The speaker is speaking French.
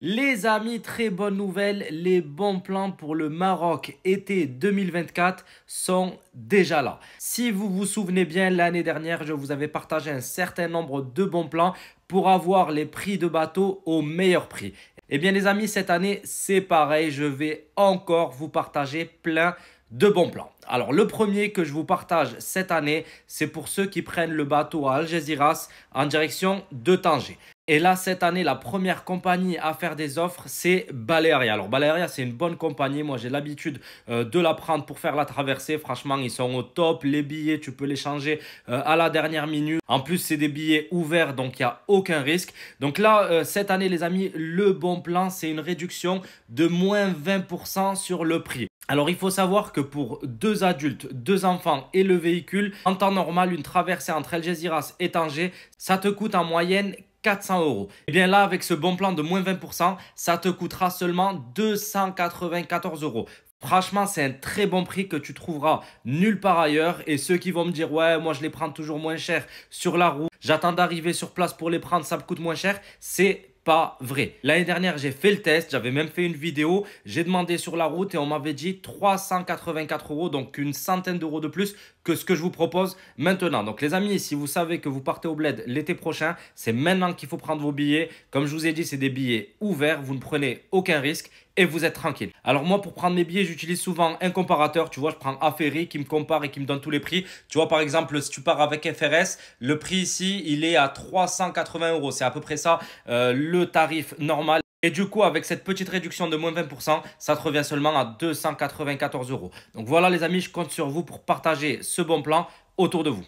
Les amis, très bonne nouvelle, les bons plans pour le Maroc été 2024 sont déjà là. Si vous vous souvenez bien, l'année dernière, je vous avais partagé un certain nombre de bons plans pour avoir les prix de bateau au meilleur prix. Eh bien les amis, cette année, c'est pareil, je vais encore vous partager plein de bons plans. Alors le premier que je vous partage cette année, c'est pour ceux qui prennent le bateau à Algeciras en direction de Tanger. Et là, cette année, la première compagnie à faire des offres, c'est Balearia. Alors, Balearia, c'est une bonne compagnie. Moi, j'ai l'habitude de la prendre pour faire la traversée. Franchement, ils sont au top. Les billets, tu peux les changer à la dernière minute. En plus, c'est des billets ouverts, donc il n'y a aucun risque. Donc là, cette année, les amis, le bon plan, c'est une réduction de moins 20% sur le prix. Alors, il faut savoir que pour deux adultes, deux enfants et le véhicule, en temps normal, une traversée entre Algeciras et Tanger, ça te coûte en moyenne 400 euros. Et bien là, avec ce bon plan de moins 20%, ça te coûtera seulement 294 euros. Franchement, c'est un très bon prix que tu trouveras nulle part ailleurs. Et ceux qui vont me dire, ouais, moi je les prends toujours moins cher sur la route, j'attends d'arriver sur place pour les prendre, ça me coûte moins cher, c'est pas vrai. L'année dernière, j'ai fait le test, j'avais même fait une vidéo, j'ai demandé sur la route et on m'avait dit 384 euros, donc une centaine d'euros de plus que ce que je vous propose maintenant. Donc les amis, si vous savez que vous partez au bled l'été prochain, c'est maintenant qu'il faut prendre vos billets. Comme je vous ai dit, c'est des billets ouverts, vous ne prenez aucun risque et vous êtes tranquille. Alors moi, pour prendre mes billets, j'utilise souvent un comparateur. Tu vois, je prends Aferi qui me compare et qui me donne tous les prix. Tu vois, par exemple, si tu pars avec FRS, le prix ici, il est à 380 euros. C'est à peu près ça, le tarif normal. Et du coup, avec cette petite réduction de moins 20%, ça te revient seulement à 294 euros. Donc voilà les amis, je compte sur vous pour partager ce bon plan autour de vous.